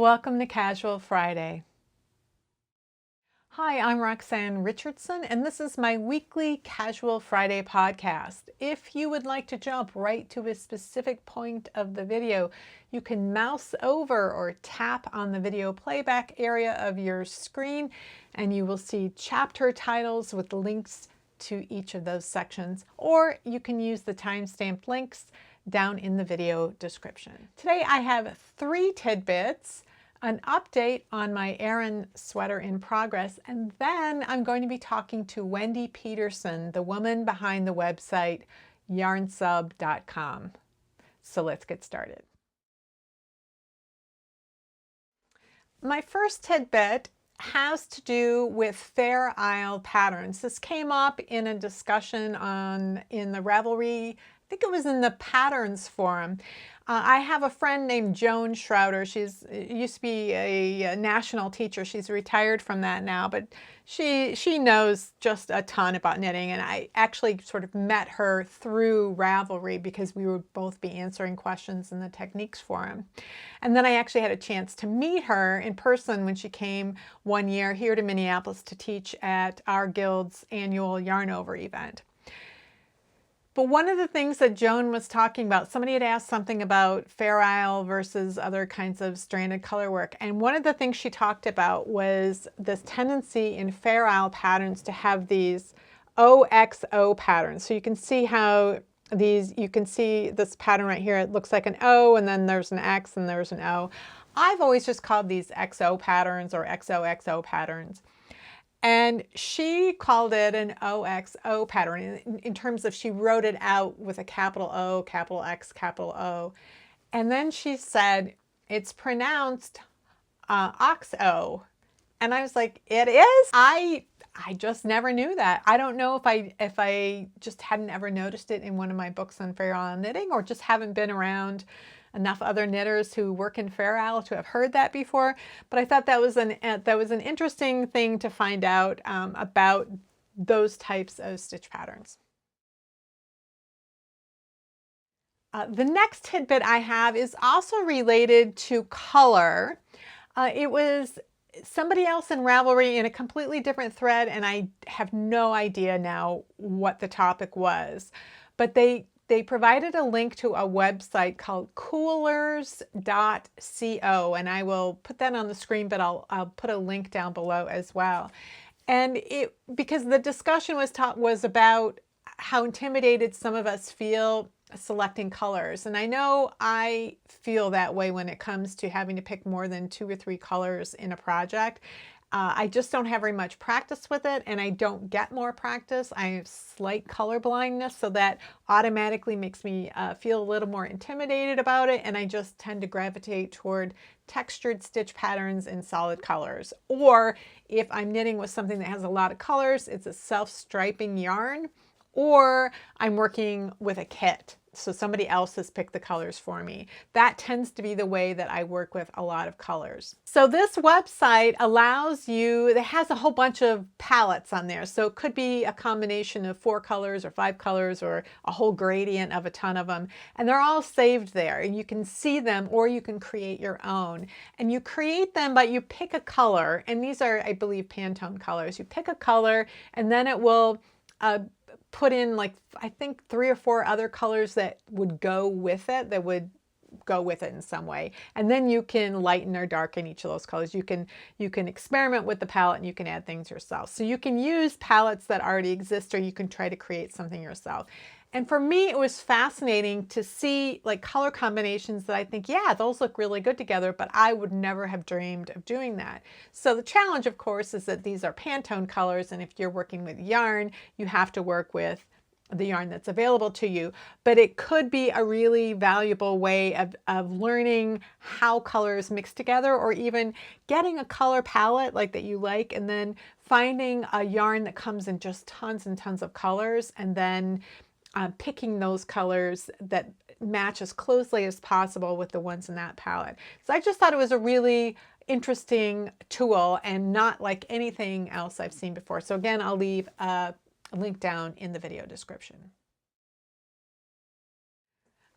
Welcome to Casual Friday. Hi, I'm Roxanne Richardson, and this is my weekly Casual Friday podcast. If you would like to jump right to a specific point of the video, you can mouse over or tap on the video playback area of your screen, and you will see chapter titles with links to each of those sections, or you can use the timestamped links down in the video description. Today I have 3 tidbits, an update on my Aran sweater in progress, and then I'm going to be talking to Wendy Peterson, the woman behind the website YarnSub.com. So let's get started. My first tidbit has to do with Fair Isle patterns. This came up in a discussion in the Ravelry, I think it was in the Patterns forum. I have a friend named Joan Schroeder. She used to be a national teacher. She's retired from that now, but she knows just a ton about knitting, and I actually sort of met her through Ravelry because we would both be answering questions in the Techniques forum. And then I actually had a chance to meet her in person when she came one year here to Minneapolis to teach at our guild's annual Yarn Over event. But one of the things that Joan was talking about, somebody had asked something about Fair Isle versus other kinds of stranded color work. And one of the things she talked about was this tendency in Fair Isle patterns to have these OXO patterns. So you can see how you can see this pattern right here. It looks like an O, and then there's an X, and there's an O. I've always just called these XO patterns or XOXO patterns. And she called it an OXO pattern in terms of she wrote it out with a capital O, capital X, capital O. And then she said, it's pronounced OXO. And I was like, it is? I just never knew that. I don't know if I just hadn't ever noticed it in one of my books on Fair Isle knitting, or just haven't been around enough other knitters who work in Fair Isle to have heard that before. But I thought that was an interesting thing to find out about those types of stitch patterns. The next tidbit I have is also related to color. It was somebody else in Ravelry in a completely different thread, and I have no idea now what the topic was. But they provided a link to a website called coolers.co, and I will put that on the screen, but I'll put a link down below as well. And because the discussion was about how intimidated some of us feel selecting colors. And I know I feel that way when it comes to having to pick more than 2 or 3 colors in a project. I just don't have very much practice with it, and I don't get more practice. I have slight color blindness, so that automatically makes me feel a little more intimidated about it, and I just tend to gravitate toward textured stitch patterns in solid colors. Or if I'm knitting with something that has a lot of colors, it's a self-striping yarn, or I'm working with a kit. So somebody else has picked the colors for me. That tends to be the way that I work with a lot of colors. So this website allows you, it has a whole bunch of palettes on there. So it could be a combination of 4 colors or 5 colors or a whole gradient of a ton of them. And they're all saved there. And you can see them, or you can create your own. And you create them, but you pick a color. And these are, I believe, Pantone colors. You pick a color, and then it will put in, like, I think 3 or 4 other colors that would go with it, in some way. And then you can lighten or darken each of those colors. You can experiment with the palette, and you can add things yourself. So you can use palettes that already exist, or you can try to create something yourself. And for me, it was fascinating to see like color combinations that I think, yeah, those look really good together, but I would never have dreamed of doing that. So the challenge, of course, is that these are Pantone colors, and if you're working with yarn, you have to work with the yarn that's available to you. But it could be a really valuable way of learning how colors mix together, or even getting a color palette like that you like, and then finding a yarn that comes in just tons and tons of colors, and then picking those colors that match as closely as possible with the ones in that palette. So I just thought it was a really interesting tool, and not like anything else I've seen before. So again, I'll leave a link down in the video description.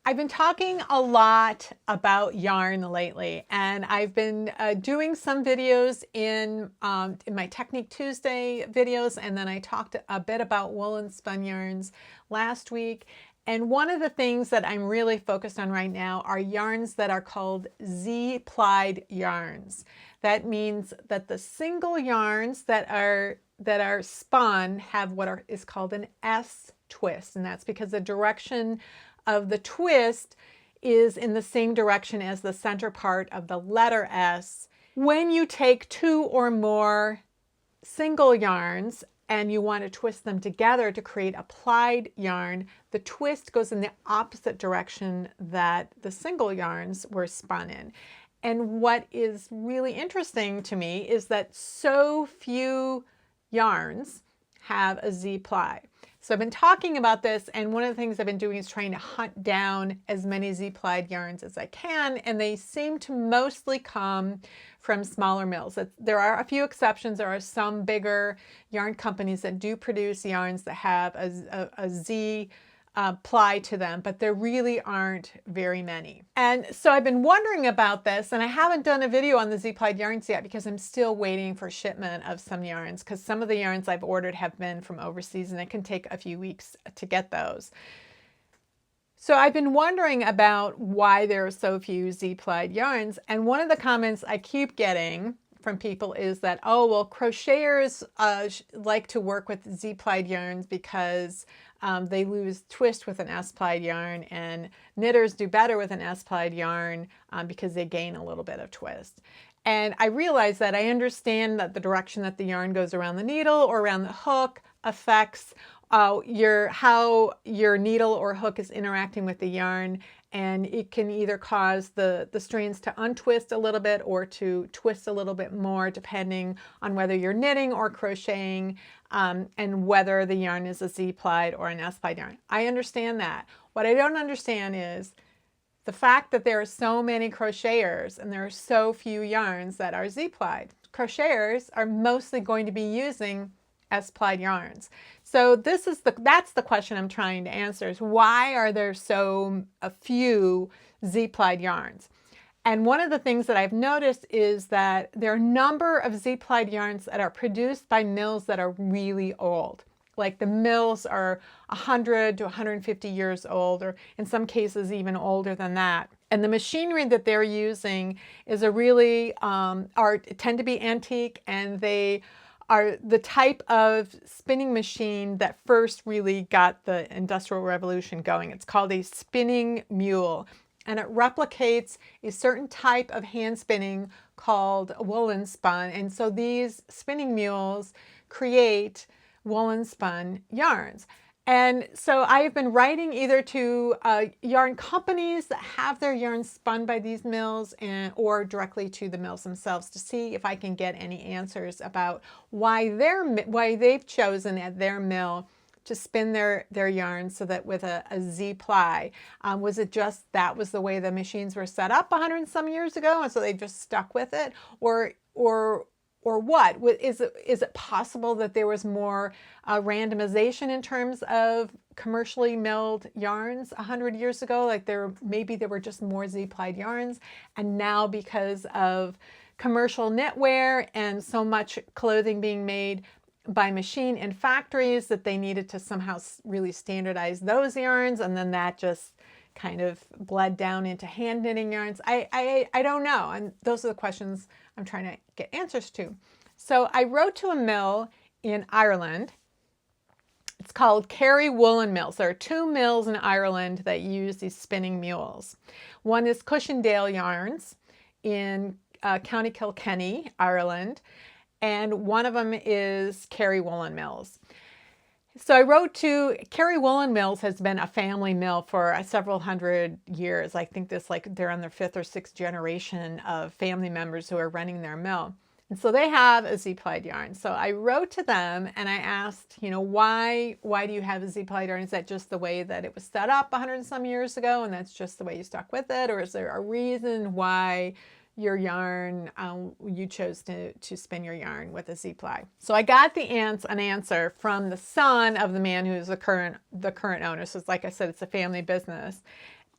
I've been talking a lot about yarn lately, and I've been doing some videos in my Technique Tuesday videos, and then I talked a bit about woolen spun yarns last week. And one of the things that I'm really focused on right now are yarns that are called Z-plied yarns. That means that the single yarns that are spun have what is called an S twist, and that's because the direction of the twist is in the same direction as the center part of the letter S. When you take two or more single yarns and you want to twist them together to create a plied yarn, the twist goes in the opposite direction that the single yarns were spun in. And what is really interesting to me is that so few yarns have a Z-ply. So I've been talking about this, and one of the things I've been doing is trying to hunt down as many Z-plied yarns as I can, and they seem to mostly come from smaller mills. There are a few exceptions. There are some bigger yarn companies that do produce yarns that have a Z ply to them, but there really aren't very many. And so I've been wondering about this, and I haven't done a video on the Z-plied yarns yet because I'm still waiting for shipment of some yarns, because some of the yarns I've ordered have been from overseas and it can take a few weeks to get those. So I've been wondering about why there are so few Z-plied yarns, and one of the comments I keep getting from people is that, oh, well, crocheters like to work with Z-plied yarns because they lose twist with an S-plied yarn, and knitters do better with an S-plied yarn because they gain a little bit of twist. And I realize that I understand that the direction that the yarn goes around the needle or around the hook affects how your needle or hook is interacting with the yarn, and it can either cause the strands to untwist a little bit or to twist a little bit more depending on whether you're knitting or crocheting, and whether the yarn is a Z-plied or an S-plied yarn. I understand that. What I don't understand is the fact that there are so many crocheters and there are so few yarns that are Z-plied. Crocheters are mostly going to be using S-plied yarns. So that's the question I'm trying to answer, is why are there so few Z-plied yarns? And one of the things that I've noticed is that there are a number of Z-plied yarns that are produced by mills that are really old. Like the mills are 100 to 150 years old, or in some cases even older than that. And the machinery that they're using is tend to be antique, and they are the type of spinning machine that first really got the Industrial Revolution going. It's called a spinning mule, and it replicates a certain type of hand spinning called woolen spun. And so these spinning mules create woolen spun yarns. And so I've been writing either to yarn companies that have their yarns spun by these mills, or directly to the mills themselves to see if I can get any answers about why they've chosen at their mill to spin their yarns so that with a Z-ply. Was it just that was the way the machines were set up 100 and some years ago, and so they just stuck with it? Or what? Is it possible that there was more randomization in terms of commercially milled yarns 100 years ago? Like maybe there were just more Z-plied yarns, and now because of commercial knitwear and so much clothing being made by machine in factories that they needed to somehow really standardize those yarns, and then that just kind of bled down into hand knitting yarns. I don't know, and those are the questions I'm trying to get answers to. So I wrote to a mill in Ireland. It's called Kerry Woolen Mills. There are two mills in Ireland that use these spinning mules. One is Cushendale Yarns in County Kilkenny, Ireland, and one of them is Kerry Woolen Mills. So I wrote to Kerry Woolen Mills. Has been a family mill for several hundred years. I think they're on their 5th or 6th generation of family members who are running their mill. And so they have a Z-plied yarn. So I wrote to them and I asked, why do you have a Z-plied yarn? Is that just the way that it was set up 100 and some years ago, and that's just the way you stuck with it? Or is there a reason why your yarn, you chose to spin your yarn with a Z-ply? So I got an answer from the son of the man who's the current owner. So it's, like I said, it's a family business.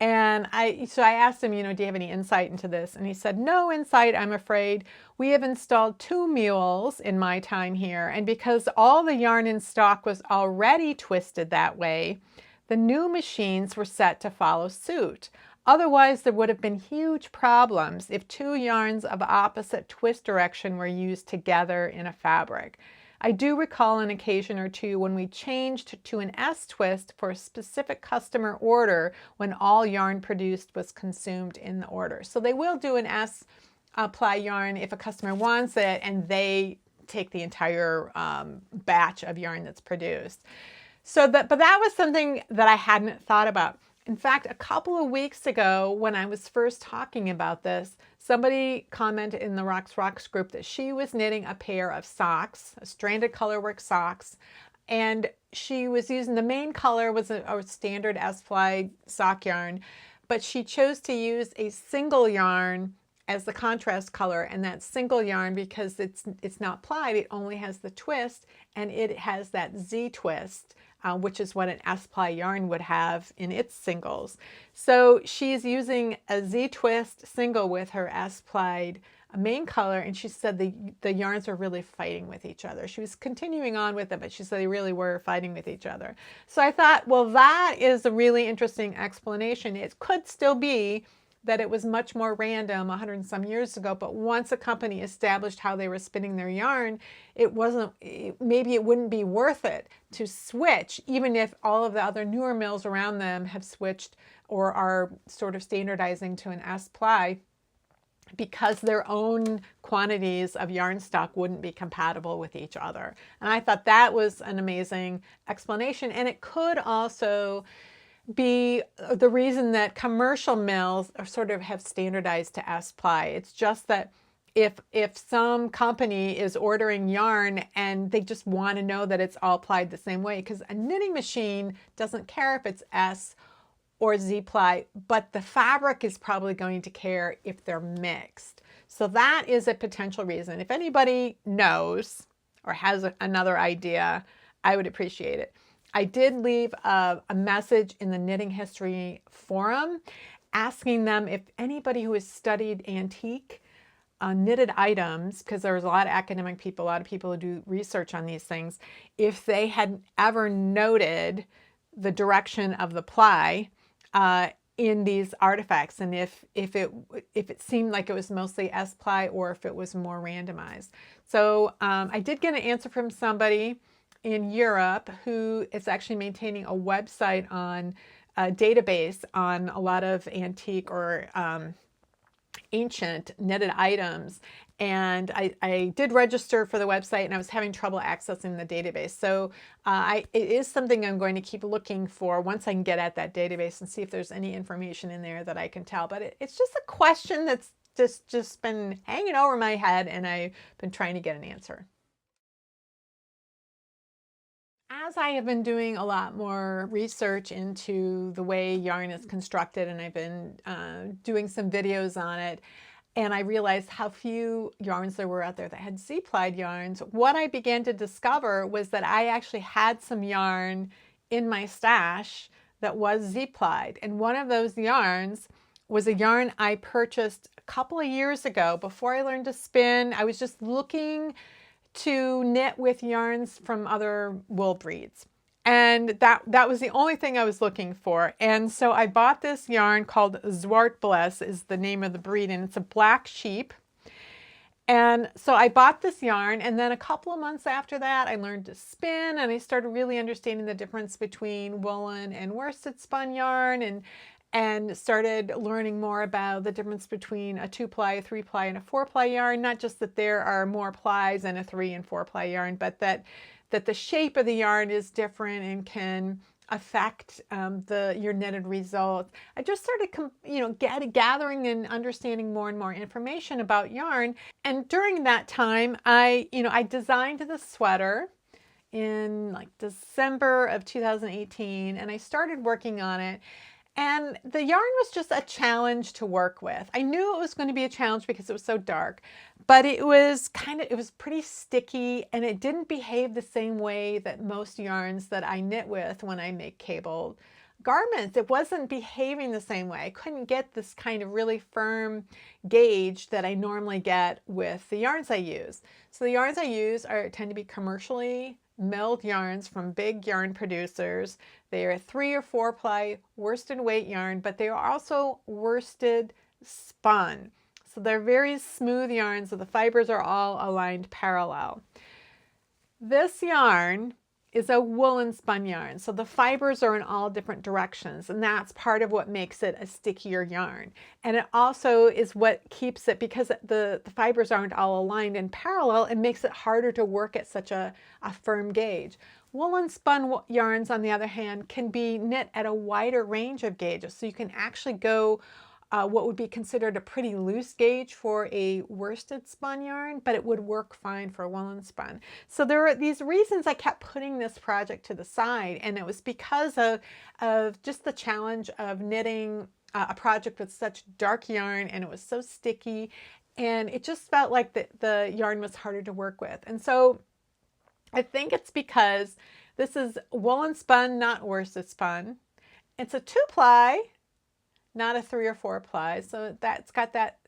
And so I asked him, do you have any insight into this? And he said, no insight, I'm afraid. We have installed 2 mules in my time here. And because all the yarn in stock was already twisted that way, the new machines were set to follow suit. Otherwise, there would have been huge problems if 2 yarns of opposite twist direction were used together in a fabric. I do recall an occasion or two when we changed to an S-twist for a specific customer order when all yarn produced was consumed in the order. So they will do an S-ply yarn if a customer wants it, and they take the entire batch of yarn that's produced. But that was something that I hadn't thought about. In fact, a couple of weeks ago, when I was first talking about this, somebody commented in the Rocks group that she was knitting a pair of socks, a stranded colorwork socks, and she was using, the main color was a standard S-ply sock yarn, but she chose to use a single yarn as the contrast color, and that single yarn, because it's not plied, it only has the twist, and it has that Z twist, which is what an S-ply yarn would have in its singles. So she's using a Z-twist single with her S-plied main color, and she said the yarns are really fighting with each other. She was continuing on with it, but she said they really were fighting with each other. So I thought, well, that is a really interesting explanation. It could still be that it was much more random 100 and some years ago, but once a company established how they were spinning their yarn, maybe it wouldn't be worth it to switch, even if all of the other newer mills around them have switched or are sort of standardizing to an S-ply, because their own quantities of yarn stock wouldn't be compatible with each other. And I thought that was an amazing explanation. And it could also be the reason that commercial mills are sort of have standardized to S-ply. It's just that if some company is ordering yarn and they just want to know that it's all plied the same way, because a knitting machine doesn't care if it's S or Z-ply, but the fabric is probably going to care if they're mixed. So that is a potential reason. If anybody knows or has another idea, I would appreciate it. I did leave a message in the Knitting History forum asking them if anybody who has studied antique knitted items, because there was a lot of academic people, a lot of people who do research on these things, if they had ever noted the direction of the ply in these artifacts, and if it seemed like it was mostly S-ply or if it was more randomized. So I did get an answer from somebody in Europe who is actually maintaining a website on a database on a lot of antique or ancient knitted items. And I did register for the website, and I was having trouble accessing the database. So it is something I'm going to keep looking for once I can get at that database and see if there's any information in there that I can tell. But it's just a question that's just been hanging over my head, and I've been trying to get an answer. As I have been doing a lot more research into the way yarn is constructed, and I've been doing some videos on it, and I realized how few yarns there were out there that had Z-plied yarns, what I began to discover was that I actually had some yarn in my stash that was Z-plied. And one of those yarns was a yarn I purchased a couple of years ago before I learned to spin. I was just looking to knit with yarns from other wool breeds. And that was the only thing I was looking for. And so I bought this yarn called Zwartbles is the name of the breed, and it's a black sheep. And so I bought this yarn, and then a couple of months after that, I learned to spin, and I started really understanding the difference between woolen and worsted spun yarn, and started learning more about the difference between a 2-ply, a 3-ply, and a 4-ply yarn. Not just that there are more plies in a 3- and 4-ply yarn, but that the shape of the yarn is different and can affect your knitted result. I just started, gathering and understanding more and more information about yarn. And during that time, I designed the sweater in like December of 2018, and I started working on it. And the yarn was just a challenge to work with. I knew it was going to be a challenge because it was so dark, but it was pretty sticky, and it didn't behave the same way that most yarns that I knit with when I make cabled garments, it wasn't behaving the same way. I couldn't get this kind of really firm gauge that I normally get with the yarns I use. So the yarns I use tend to be commercially milled yarns from big yarn producers. They are 3 or 4 ply worsted weight yarn, but they are also worsted spun. So they're very smooth yarns, so the fibers are all aligned parallel. This yarn is a woolen spun yarn, so the fibers are in all different directions, and that's part of what makes it a stickier yarn. And it also is what keeps it, because the fibers aren't all aligned in parallel, it makes it harder to work at such a firm gauge. Woolen spun yarns, on the other hand, can be knit at a wider range of gauges, so you can actually go what would be considered a pretty loose gauge for a worsted spun yarn, but it would work fine for a woolen spun. So there are these reasons I kept putting this project to the side, and it was because of just the challenge of knitting a project with such dark yarn, and it was so sticky, and it just felt like the yarn was harder to work with. And so I think it's because this is woolen spun, not worsted spun. It's a 2-ply, not a 3 or 4 ply, so that's got that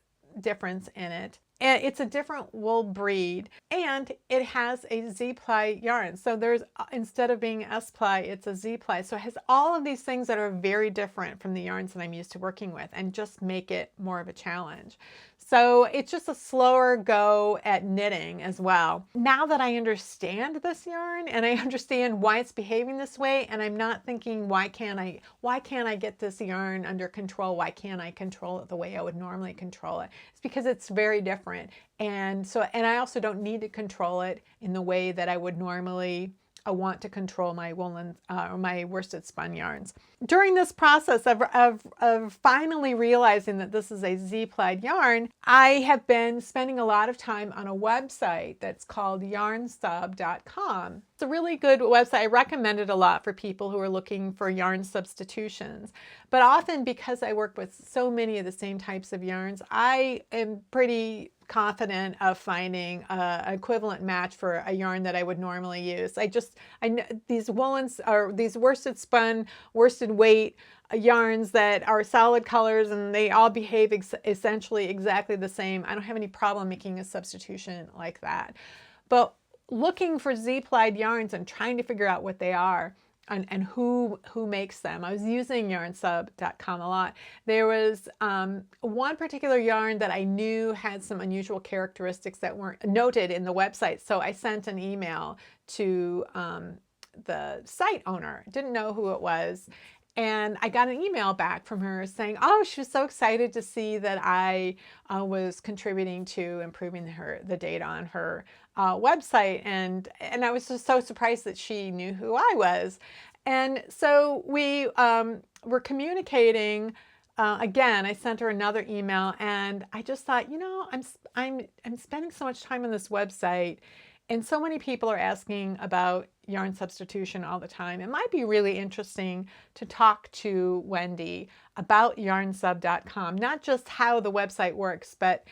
difference in it. And it's a different wool breed, and it has a Z-ply yarn. So there's, instead of being S-ply, it's a Z-ply. So it has all of these things that are very different from the yarns that I'm used to working with, and just make it more of a challenge. So it's just a slower go at knitting as well. Now that I understand this yarn and I understand why it's behaving this way, and I'm not thinking, why can't I get this yarn under control? Why can't I control it the way I would normally control it? It's because it's very different. And I also don't need to control it in the way that I would normally want to control my woolen or my worsted spun yarns. During this process of finally realizing that this is a Z-plied yarn, I have been spending a lot of time on a website that's called YarnSub.com. It's a really good website. I recommend it a lot for people who are looking for yarn substitutions. But often, because I work with so many of the same types of yarns, I am pretty confident of finding an equivalent match for a yarn that I would normally use. I know these woolens or these worsted spun, worsted weight yarns that are solid colors, and they all behave essentially exactly the same. I don't have any problem making a substitution like that. But looking for Z-plied yarns and trying to figure out what they are, and who makes them. I was using YarnSub.com a lot. There was one particular yarn that I knew had some unusual characteristics that weren't noted in the website. So I sent an email to the site owner. Didn't know who it was. And I got an email back from her saying, oh, she was so excited to see that I was contributing to improving the data on her website. And I was just so surprised that she knew who I was. And so we were communicating. Again, I sent her another email, and I just thought, you know, I'm spending so much time on this website, and so many people are asking about yarn substitution all the time. It might be really interesting to talk to Wendy about YarnSub.com, not just how the website works, but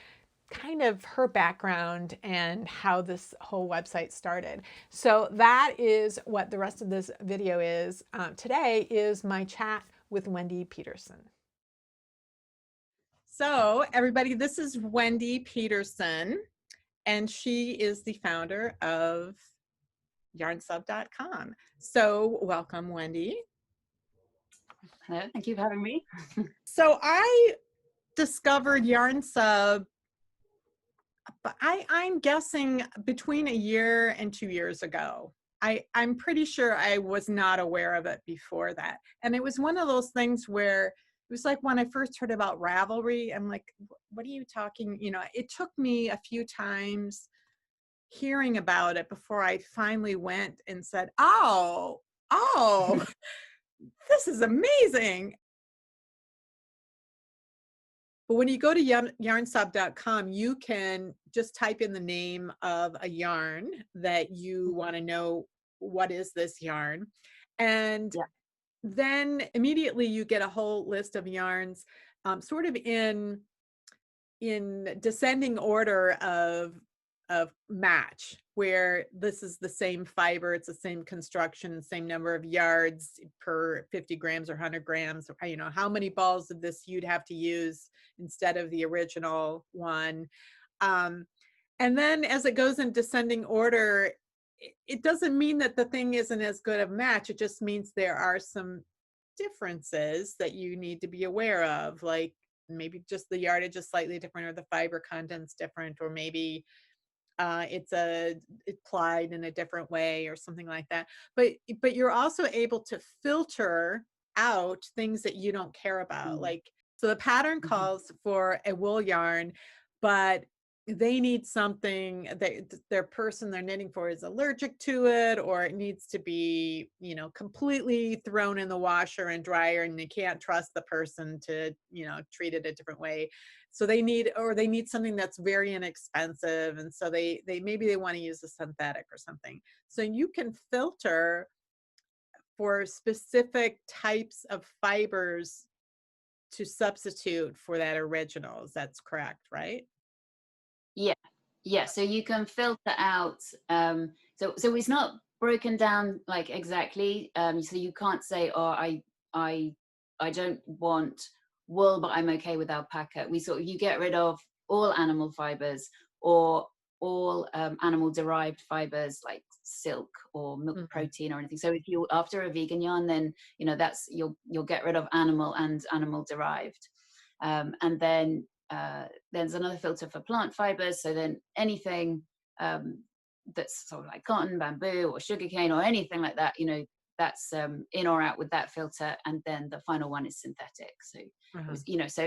kind of her background and how this whole website started. So that is what the rest of this video is. Today is my chat with Wendy Peterson. So everybody, this is Wendy Peterson, and she is the founder of YarnSub.com. So welcome, Wendy. Hello, thank you for having me. So I discovered YarnSub, I'm guessing between 1 year and 2 years ago. I'm pretty sure I was not aware of it before that. And it was one of those things where it was like when I first heard about Ravelry, I'm like, what are you talking? You know, it took me a few times hearing about it before I finally went and said, oh, this is amazing. But when you go to YarnSub.com, you can just type in the name of a yarn that you want to know, what is this yarn? And then immediately you get a whole list of yarns, sort of in descending order of match. where this is the same fiber, it's the same construction, same number of yards per 50 grams or 100 grams, or, you know, how many balls of this you'd have to use instead of the original one. Um, and then as it goes in descending order, it doesn't mean that the thing isn't as good of a match. It just means there are some differences that you need to be aware of, like maybe just the yardage is slightly different, or the fiber content's different, or maybe it's applied in a different way or something like that. But you're also able to filter out things that you don't care about. Mm. Like, so the pattern Mhm. calls for a wool yarn, but they need something that their person they're knitting for is allergic to it, or it needs to be, you know, completely thrown in the washer and dryer, and they can't trust the person to, you know, treat it a different way. So they need something that's very inexpensive, and so they maybe they want to use a synthetic or something. So you can filter for specific types of fibers to substitute for that originals. That's correct, right? Yeah, yeah. So you can filter out. So it's not broken down like exactly. So you can't say, "Oh, I, I don't want wool, but I'm okay with alpaca." We sort of you get rid of all animal fibers or all animal derived fibers like silk or milk Mhm. protein or anything. So if you after a vegan yarn, then that's you'll get rid of animal and animal derived, and then there's another filter for plant fibers. So then anything that's sort of like cotton, bamboo, or sugarcane, or anything like that, that's in or out with that filter. And then the final one is synthetic. So Uh-huh. so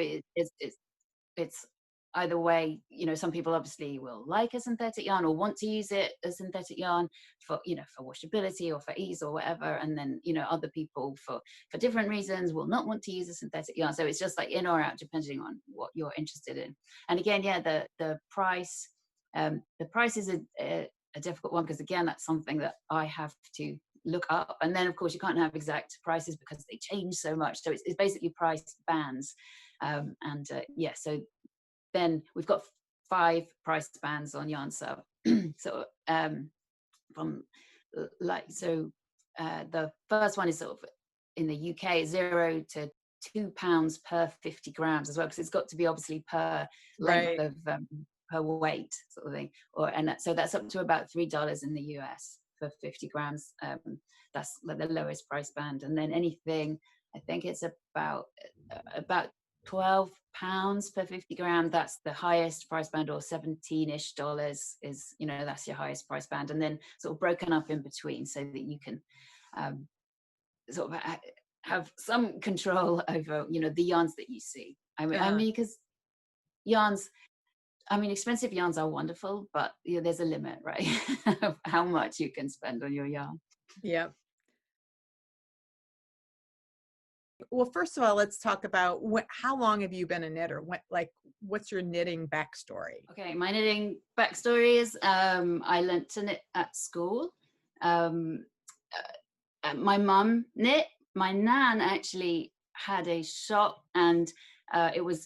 it's either way. Some people obviously will like a synthetic yarn or want to use it as synthetic yarn for for washability or for ease or whatever, and then other people for different reasons will not want to use a synthetic yarn. So it's just like in or out depending on what you're interested in. And again, yeah, the price is a difficult one, because again, that's something that I have to look up, and then of course you can't have exact prices because they change so much. So it's basically price bands. And yeah, so then we've got 5 price bands on YarnSub. So from the first one is sort of in the UK, £0 to £2 per 50 grams as well, because it's got to be obviously per length Right. of per weight sort of thing. So that's up to about $3 in the US for 50 grams. That's like the lowest price band, and then anything, I think it's about £12 per 50 gram. That's the highest price band, or $17-ish is, that's your highest price band. And then sort of broken up in between so that you can sort of have some control over, the yarns that you see. I mean, because yarns, expensive yarns are wonderful, but there's a limit, right? Of how much you can spend on your yarn. Yeah. Well, first of all, let's talk about how long have you been a knitter? What's your knitting backstory? Okay, my knitting backstory is I learnt to knit at school. Um, my mum knit. My nan actually had a shop, and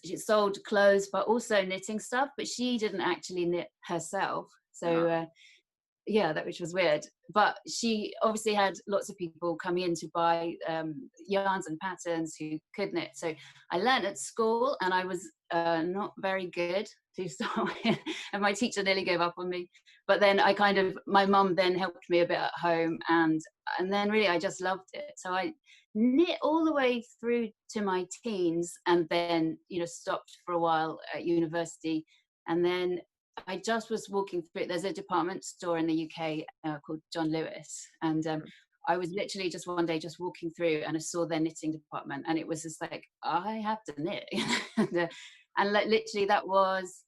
she sold clothes, but also knitting stuff. But she didn't actually knit herself. So yeah, which was weird. But she obviously had lots of people coming in to buy yarns and patterns who could knit. So I learned at school, and I was not very good to start with, and my teacher nearly gave up on me. But then my mum then helped me a bit at home, and then really I just loved it. So I knit all the way through to my teens, and then stopped for a while at university, and then I just was walking through. There's a department store in the UK called John Lewis, and I was literally just one day just walking through, and I saw their knitting department, and it was just like, I have to knit. And like literally that was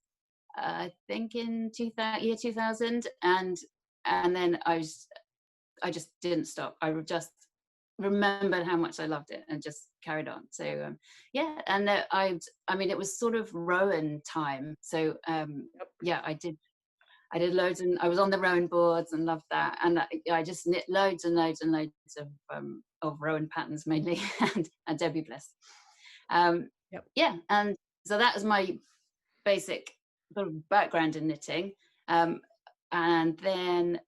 I think in year 2000, and then I just didn't stop. I just remembered how much I loved it and just carried on. So yeah, and it was sort of Rowan time. So yeah, I did loads, and I was on the Rowan boards and loved that. And I just knit loads and loads and loads of Rowan patterns mainly, and Debbie Bliss. Yep. Yeah, and so that was my basic sort of background in knitting. and then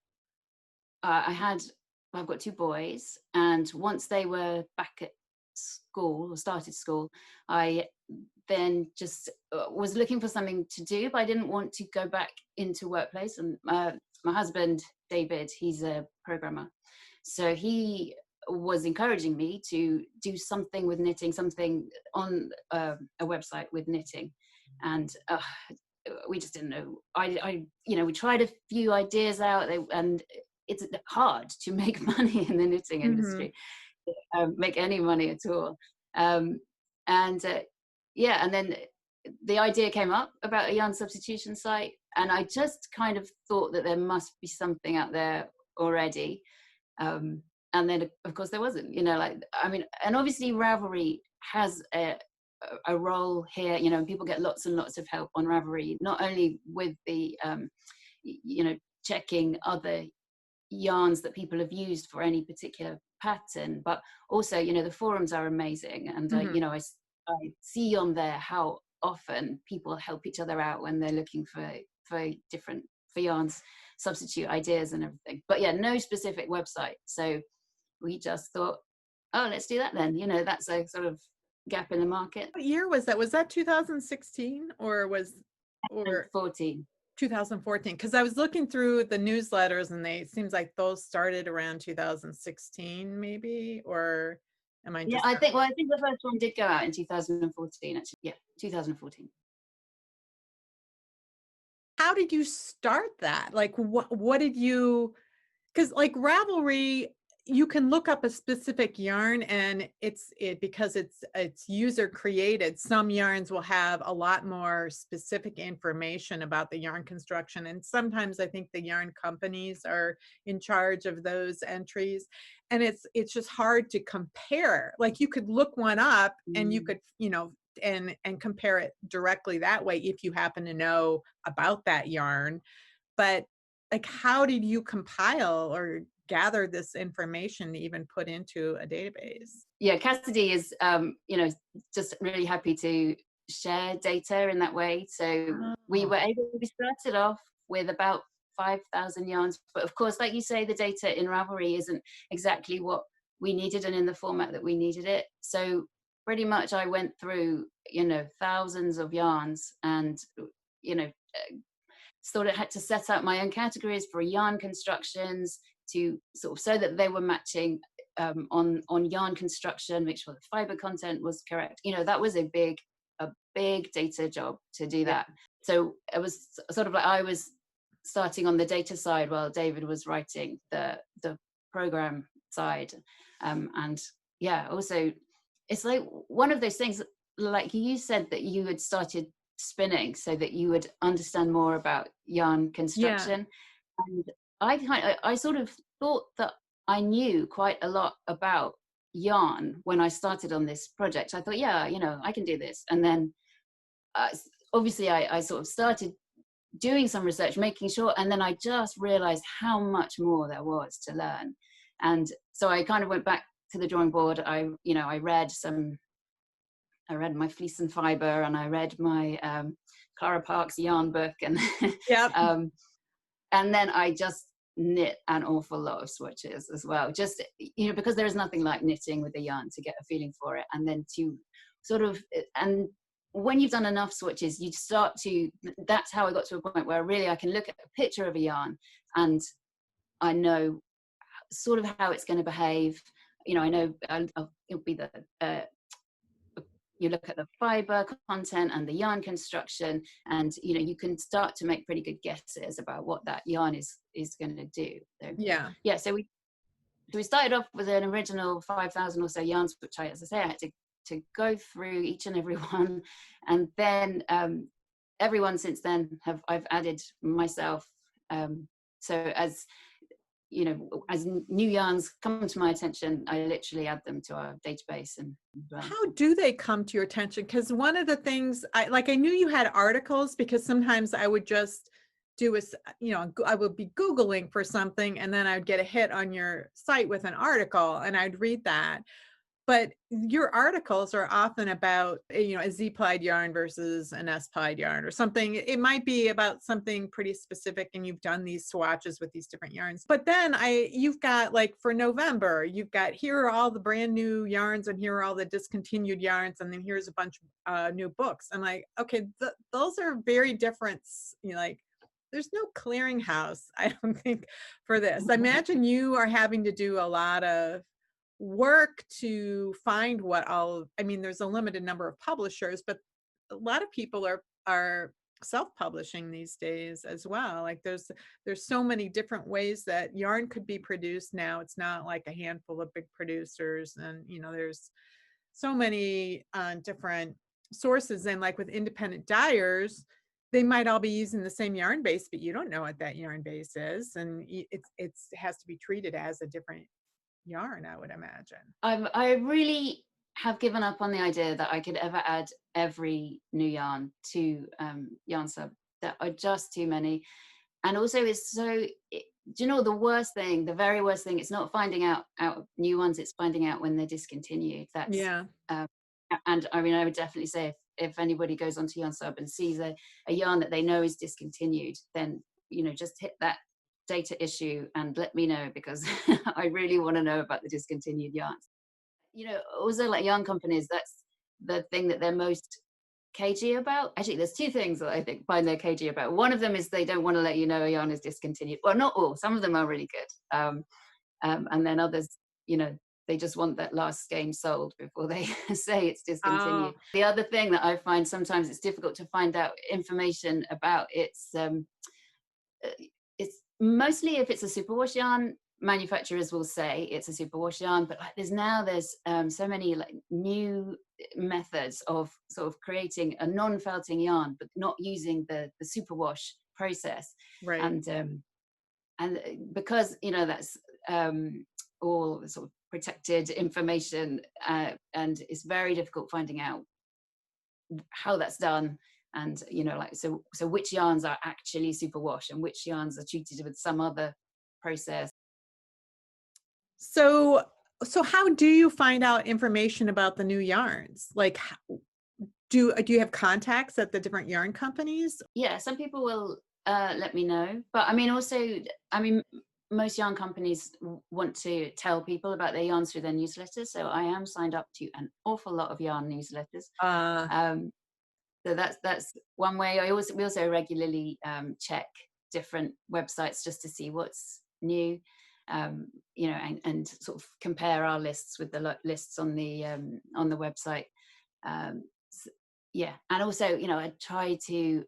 I've got two boys, and once they were back at school or started school, I then just was looking for something to do, but I didn't want to go back into workplace. And my husband, David, he's a programmer. So he was encouraging me to do something with knitting, something on a website with knitting. And we just didn't know. We tried a few ideas out, and it's hard to make money in the knitting industry, make any money at all. And then the idea came up about a yarn substitution site, and I just kind of thought that there must be something out there already. And then of course there wasn't, and obviously Ravelry has a role here, people get lots and lots of help on Ravelry, not only with the, checking other yarns that people have used for any particular pattern, but also, the forums are amazing. And, I see on there how often people help each other out when they're looking for yarns, substitute ideas and everything. But yeah, no specific website. So we just thought, oh, let's do that then. That's a sort of gap in the market. What year was that? Was that 2016 or 14? 2014, because I was looking through the newsletters and it seems like those started around 2016 maybe, or am I just... Yeah, I think the first one did go out in 2014 actually. Yeah, 2014. How did you start that? Like what did you, because like Ravelry, you can look up a specific yarn and because it's user created. Some yarns will have a lot more specific information about the yarn construction. And sometimes I think the yarn companies are in charge of those entries. And it's just hard to compare. Like you could look one up and you could, and compare it directly that way if you happen to know about that yarn. But like, how did you compile or gather this information to even put into a database? Yeah, Cassidy is, just really happy to share data in that way. So we started off with about 5,000 yarns, but of course, like you say, the data in Ravelry isn't exactly what we needed and in the format that we needed it. So pretty much I went through, thousands of yarns and, sort of had to set up my own categories for yarn constructions to sort of so that they were matching on yarn construction, make sure the fiber content was correct. That was a big data job to do that. So it was sort of like I was starting on the data side while David was writing the program side. And yeah, also it's like one of those things, like you said that you had started spinning so that you would understand more about yarn construction. And I sort of thought that I knew quite a lot about yarn when I started on this project. I thought, I can do this. And then obviously I sort of started doing some research, making sure, and then I just realized how much more there was to learn. And so I kind of went back to the drawing board. I read my Fleece and Fiber, and I read my Clara Parks yarn book, and and then I just knit an awful lot of swatches as well, just because there is nothing like knitting with the yarn to get a feeling for it. And then to sort of, and when you've done enough swatches, you start to, that's how I got to a point where really I can look at a picture of a yarn and I know sort of how it's going to behave. I know it'll be you look at the fiber content and the yarn construction, and you can start to make pretty good guesses about what that yarn is going to do. So so we started off with an original 5,000 or so yarns, which I had to go through each and every one, and then everyone since then I've added myself. So as as new yarns come to my attention, I literally add them to our database. And how do they come to your attention? Because one of the things I knew you had articles, because sometimes I would just do I would be Googling for something and then I'd get a hit on your site with an article and I'd read that. But your articles are often about, a Z-plied yarn versus an S-plied yarn or something. It might be about something pretty specific, and you've done these swatches with these different yarns. But then you've got, like, for November, you've got, here are all the brand new yarns and here are all the discontinued yarns, and then here's a bunch of new books. I'm like, okay, those are very different, like, there's no clearinghouse, I don't think, for this. I imagine you are having to do a lot of work to find there's a limited number of publishers, but a lot of people are self-publishing these days as well. Like, there's so many different ways that yarn could be produced now. It's not like a handful of big producers, and there's so many different sources. And like with independent dyers, they might all be using the same yarn base, but you don't know what that yarn base is, and it has to be treated as a different yarn, I would imagine. I really have given up on the idea that I could ever add every new yarn to YarnSub. There are just too many. And also, do you know the worst thing, the very worst thing? It's not finding out new ones, it's finding out when they're discontinued. That's Yeah. And I mean, I would definitely say if anybody goes onto YarnSub and sees a yarn that they know is discontinued, then just hit that data issue and let me know, because I really want to know about the discontinued yarns. Also, like, yarn companies, that's the thing that they're most cagey about. Actually, there's two things that I find they're cagey about. One of them is they don't want to let you know a yarn is discontinued. Well, not all. Some of them are really good, and then others, they just want that last skein sold before they say it's discontinued. Oh. The other thing that I find sometimes it's difficult to find out information about, it's mostly, if it's a superwash yarn, manufacturers will say it's a superwash yarn, but like there's so many like new methods of sort of creating a non-felting yarn, but not using the superwash process. Right. And because that's all sort of protected information, and it's very difficult finding out how that's done. And so which yarns are actually superwash and which yarns are treated with some other process. So how do you find out information about the new yarns? Like, do you have contacts at the different yarn companies? Yeah, some people will let me know, but most yarn companies want to tell people about their yarns through their newsletters. So I am signed up to an awful lot of yarn newsletters. So that's one way. We also regularly check different websites just to see what's new, and sort of compare our lists with the lists on the website. Yeah, and also I try to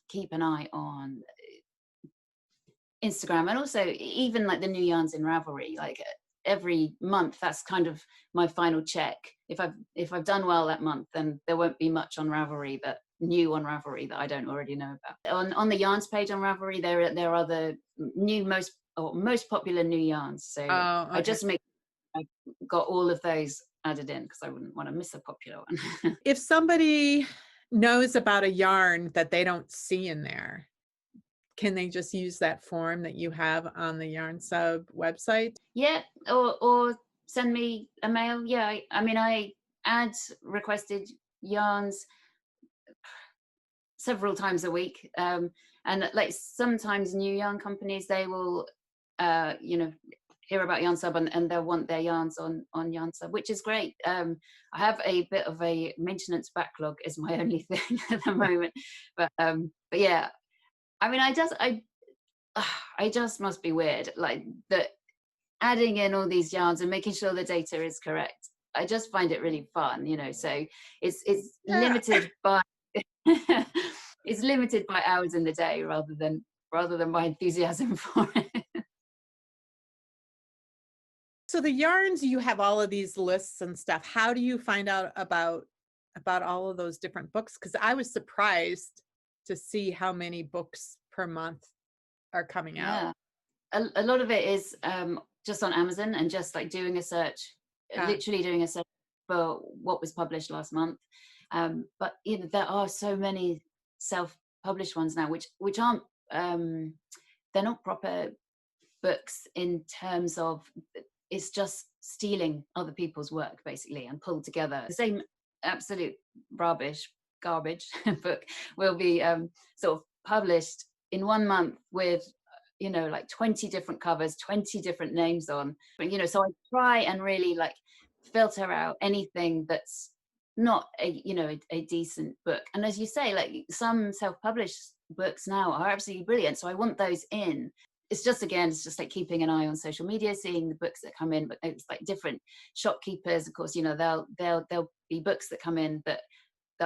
keep an eye on Instagram, and also even like the new yarns in Ravelry. Like every month, that's kind of my final check. If I've done well that month, then there won't be much on Ravelry that I don't already know about. On the yarns page on Ravelry, there are the new most popular new yarns. So okay. I just I got all of those added in because I wouldn't want to miss a popular one. If somebody knows about a yarn that they don't see in there, can they just use that form that you have on the YarnSub website? Yeah, or send me a mail. Yeah, I add requested yarns several times a week, and like sometimes new yarn companies, they will hear about YarnSub and they'll want their yarns on YarnSub, which is great. I have a bit of a maintenance backlog is my only thing at the moment, but yeah, I just must be weird, like that, adding in all these yarns and making sure the data is correct. I just find it really fun, so it's limited by it's limited by hours in the day rather than my enthusiasm for it. So the yarns, you have all of these lists and stuff. How do you find out about all of those different books? Because I was surprised to see how many books per month are coming out. A lot of it is just on Amazon and just like doing a search, literally doing a search for what was published last month. But there are so many self-published ones now, which aren't they're not proper books in terms of it's just stealing other people's work basically and pulled together. The same absolute garbage book will be sort of published in 1 month with, you know, like 20 different covers, 20 different names on, you know. So I try and really like filter out anything that's not a, you know, a decent book. And as you say, like some self-published books now are absolutely brilliant, so I want those in. It's just, again, it's just like keeping an eye on social media, seeing the books that come in. But it's like different shopkeepers, of course, you know, there'll be books that come in that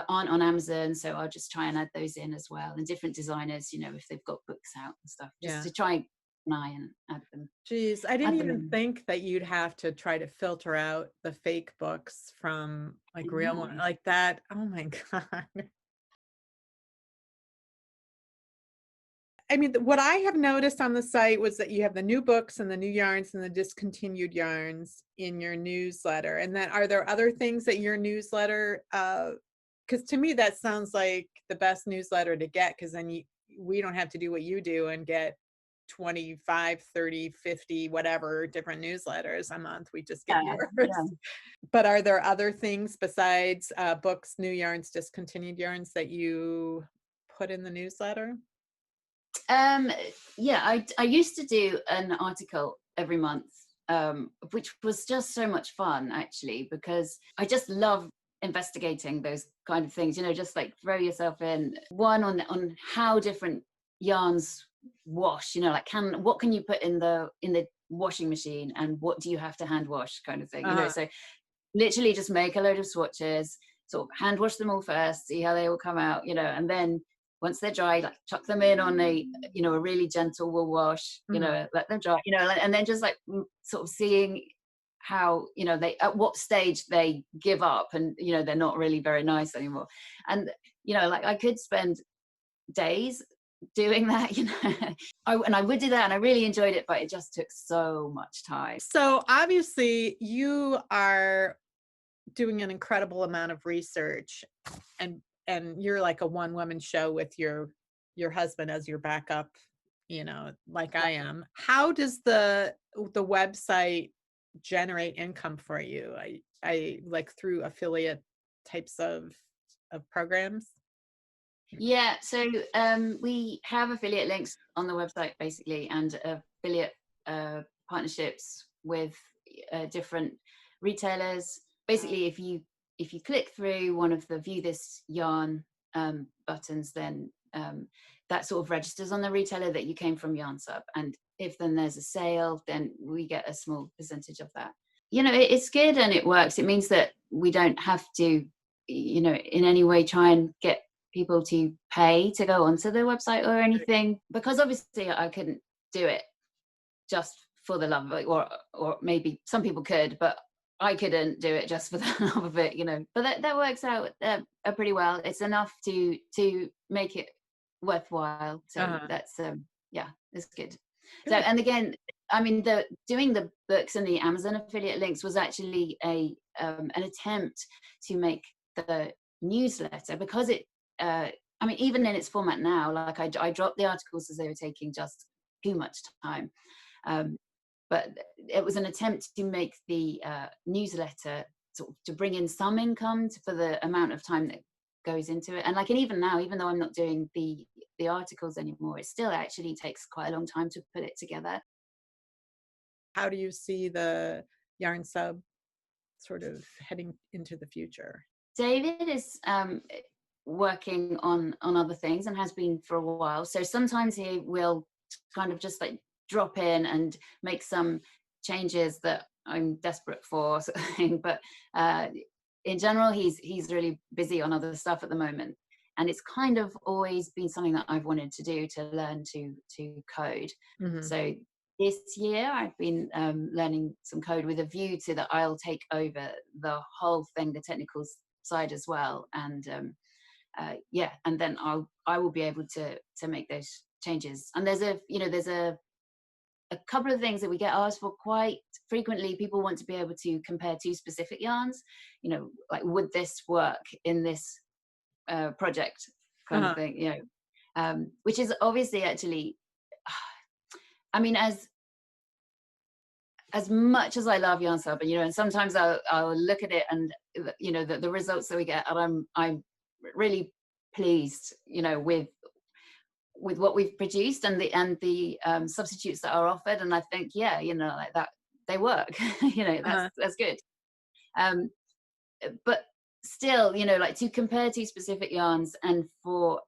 aren't on Amazon, so I'll just try and add those in as well. And different designers, you know, if they've got books out and stuff, just to try an eye and add them. Geez, I didn't even think that you'd have to try to filter out the fake books from like real one like that. Oh my God. I mean, what I have noticed on the site was that you have the new books and the new yarns and the discontinued yarns in your newsletter. And then are there other things that your newsletter, because to me, that sounds like the best newsletter to get, because then we don't have to do what you do and get 25, 30, 50, whatever different newsletters a month. We just get yours. Yeah. But are there other things besides books, new yarns, discontinued yarns that you put in the newsletter? Yeah, I used to do an article every month, which was just so much fun actually, because I just love investigating those kind of things, you know, just like throw yourself in. One on how different yarns wash, you know, like what can you put in the washing machine and what do you have to hand wash, kind of thing, you know. So literally just make a load of swatches, sort of hand wash them all first, see how they all come out, you know, and then once they're dry, like chuck them in on a, you know, a really gentle wool wash, you know, let them dry, you know, and then just like sort of seeing how, you know, they, at what stage they give up and, you know, they're not really very nice anymore. And, you know, like I could spend days doing that, you know. I would do that and I really enjoyed it, but it just took so much time. So obviously you are doing an incredible amount of research, and you're like a one-woman show with your husband as your backup, you know, like I am. How does the website generate income for you? I like through affiliate types of programs? Yeah, so we have affiliate links on the website basically, and affiliate partnerships with different retailers. Basically, if you click through one of the view this yarn buttons, then that sort of registers on the retailer that you came from YarnSub. And if then there's a sale, then we get a small percentage of that. You know, it's good and it works. It means that we don't have to, you know, in any way try and get people to pay to go onto the website or anything, because obviously I couldn't do it just for the love of it, or maybe some people could, but I couldn't do it just for the love of it, you know. But that works out pretty well. It's enough to make it worthwhile. So that's yeah, it's good. So, and again, I mean, doing the books and the Amazon affiliate links was actually an attempt to make the newsletter, because it I mean, even in its format now, like I dropped the articles as they were taking just too much time. But it was an attempt to make the newsletter sort of to bring in some income for the amount of time that goes into it. And like, and even now, even though I'm not doing the articles anymore, it still actually takes quite a long time to put it together. How do you see the YarnSub sort of heading into the future? David is working on other things and has been for a while. So sometimes he will kind of just like drop in and make some changes that I'm desperate for, sort of thing. But in general, he's really busy on other stuff at the moment. And it's kind of always been something that I've wanted to do, to learn to code. So this year I've been learning some code with a view to that I'll take over the whole thing, the technical side as well. And yeah, and then I will be able to make those changes. And there's a couple of things that we get asked for quite frequently. People want to be able to compare two specific yarns, you know, like, would this work in this project, kind of thing, you know, which is obviously actually, I mean, as as much as I love YarnSub, and and sometimes I'll look at it, and the results that we get, and I'm really pleased, with what we've produced, and the substitutes that are offered, and I think, yeah, like that, they work. Uh-huh. That's good. Um, but still, like, to compare two specific yarns, and for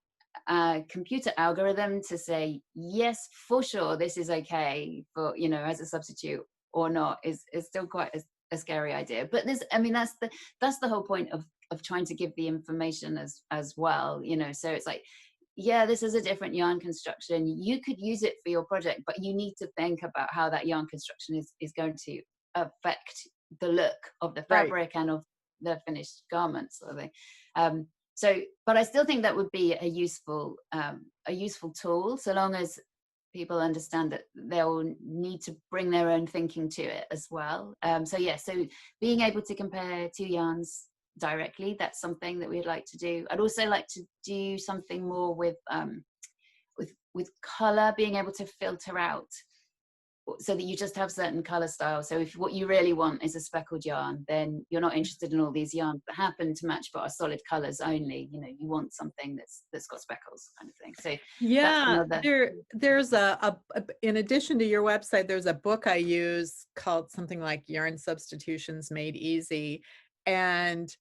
a computer algorithm to say yes, for sure, this is okay for, as a substitute or not, is still quite a scary idea. But that's the whole point of trying to give the information as well. So it's like, yeah, this is a different yarn construction. You could use it for your project, but you need to think about how that yarn construction is going to affect the look of the Right. fabric and of the finished garment, sort of thing. But I still think that would be a useful tool, so long as people understand that they'll need to bring their own thinking to it as well. So being able to compare two yarns directly, that's something that we'd like to do. I'd also like to do something more with color, being able to filter out so that you just have certain color styles. So if what you really want is a speckled yarn, then you're not interested in all these yarns that happen to match but are solid colors only. You want something that's got speckles, kind of thing. So that's Yeah, another. there's in addition to your website, there's a book I use called something like Yarn Substitutions Made Easy. And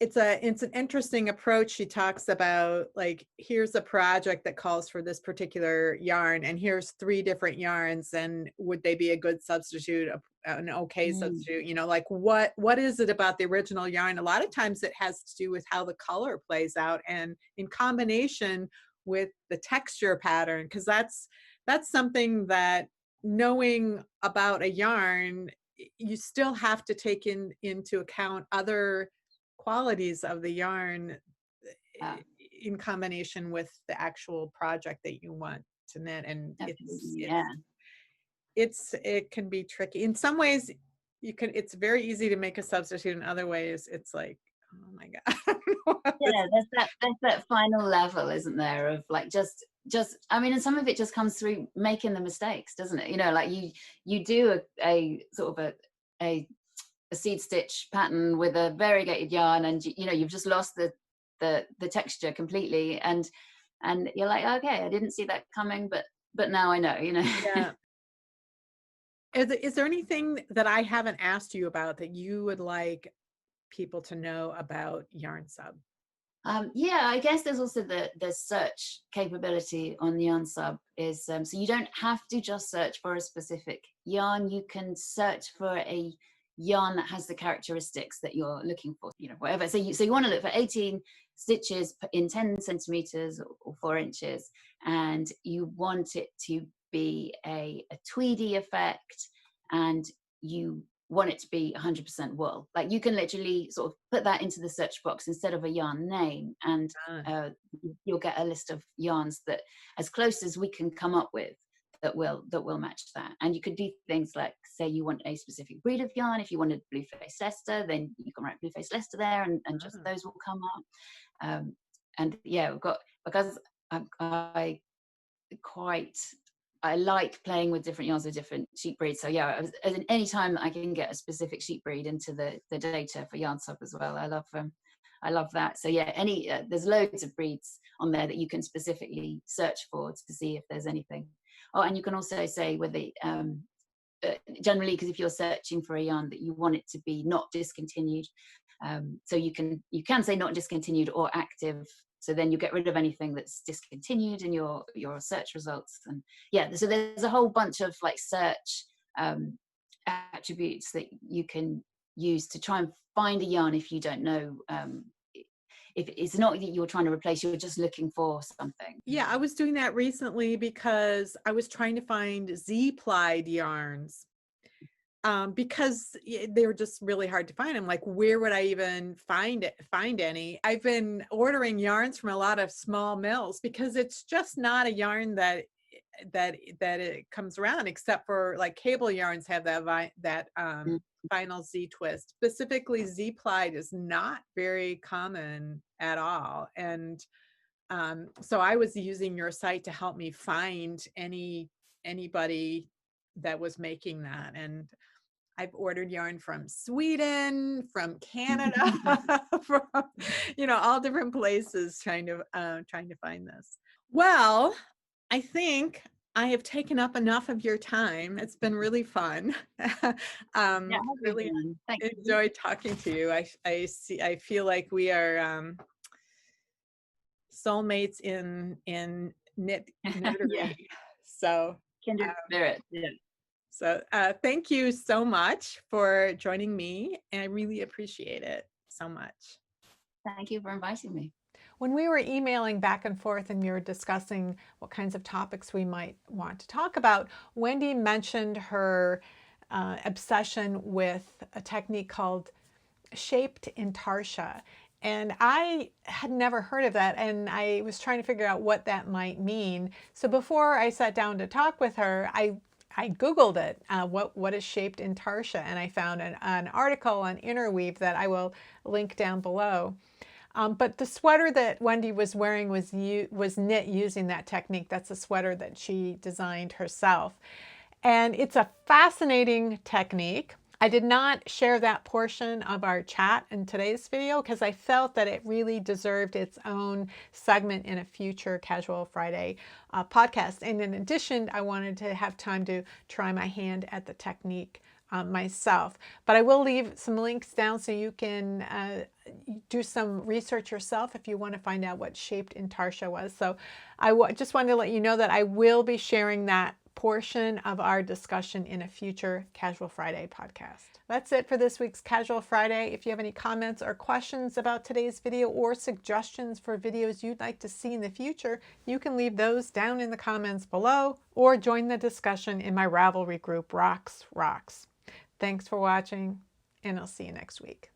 it's an interesting approach. She talks about, like, here's a project that calls for this particular yarn, and here's 3 different yarns, and would they be a good substitute, an okay Mm, substitute? Like, what is it about the original yarn? A lot of times it has to do with how the color plays out, and in combination with the texture pattern, because that's something that, knowing about a yarn, you still have to take into account other qualities of the yarn, uh, in combination with the actual project that you want to knit. And Absolutely, yeah. it can be tricky in some ways. It's very easy to make a substitute. In other ways, it's like, oh my god. I don't know how Yeah, there's that final level, isn't there, of like, just I mean, and some of it just comes through making the mistakes, doesn't it? Like, you do a sort of a seed stitch pattern with a variegated yarn, and you've just lost the texture completely, and you're like, okay, I didn't see that coming, but now I know. Yeah. Is there anything that I haven't asked you about that you would like people to know about YarnSub? Yeah, I guess there's also the search capability on the YarnSub, is so you don't have to just search for a specific yarn. You can search for a yarn that has the characteristics that you're looking for, whatever. So you want to look for 18 stitches in 10 centimeters or 4 inches, and you want it to be a tweedy effect, and you want it to be 100% wool. Like, you can literally sort of put that into the search box instead of a yarn name, and Ah, you'll get a list of yarns that, as close as we can come up with, that will match that. And you could do things like, say you want a specific breed of yarn. If you wanted blue-faced Leicester, then you can write blue-faced Leicester there, and just ah. those will come up. And yeah, we've got, because I quite I like playing with different yarns of different sheep breeds. So yeah, any time that I can get a specific sheep breed into the data for YarnSub as well, I love that. So yeah, there's loads of breeds on there that you can specifically search for to see if there's anything. Oh, and you can also say whether generally, because if you're searching for a yarn that you want it to be not discontinued, so you can say not discontinued or active. So then you get rid of anything that's discontinued in your search results. And yeah, so there's a whole bunch of like search attributes that you can use to try and find a yarn if you don't know. If it's not that you're trying to replace, you're just looking for something. Yeah, I was doing that recently because I was trying to find Z-plied yarns, because they were just really hard to find. I'm like, where would I even find any? I've been ordering yarns from a lot of small mills because it's just not a yarn that it comes around, except for like cable yarns have that Mm. final Z twist. Specifically, Z-plied is not very common at all. And so I was using your site to help me find anybody that was making that. And I've ordered yarn from Sweden, from Canada, from, all different places trying to find this. Well, I think I have taken up enough of your time. It's been really fun. Really Thank you. enjoyed talking to you. I feel like we are soulmates in knittery. Yeah. So Kindred spirit. Yeah. So thank you so much for joining me. And I really appreciate it so much. Thank you for inviting me. When we were emailing back and forth and we were discussing what kinds of topics we might want to talk about, Wendy mentioned her obsession with a technique called shaped Intarsia. And I had never heard of that, and I was trying to figure out what that might mean. So before I sat down to talk with her, I Googled it, what is shaped Intarsia, and I found an article on Interweave that I will link down below. But the sweater that Wendy was wearing was knit using that technique. That's a sweater that she designed herself. And it's a fascinating technique. I did not share that portion of our chat in today's video because I felt that it really deserved its own segment in a future Casual Friday podcast. And in addition, I wanted to have time to try my hand at the technique myself. But I will leave some links down so you can do some research yourself if you want to find out what shaped Intarsia was. So I just wanted to let you know that I will be sharing that portion of our discussion in a future Casual Friday podcast. That's it for this week's Casual Friday. If you have any comments or questions about today's video or suggestions for videos you'd like to see in the future, you can leave those down in the comments below or join the discussion in my Ravelry group, Rocks. Thanks for watching, and I'll see you next week.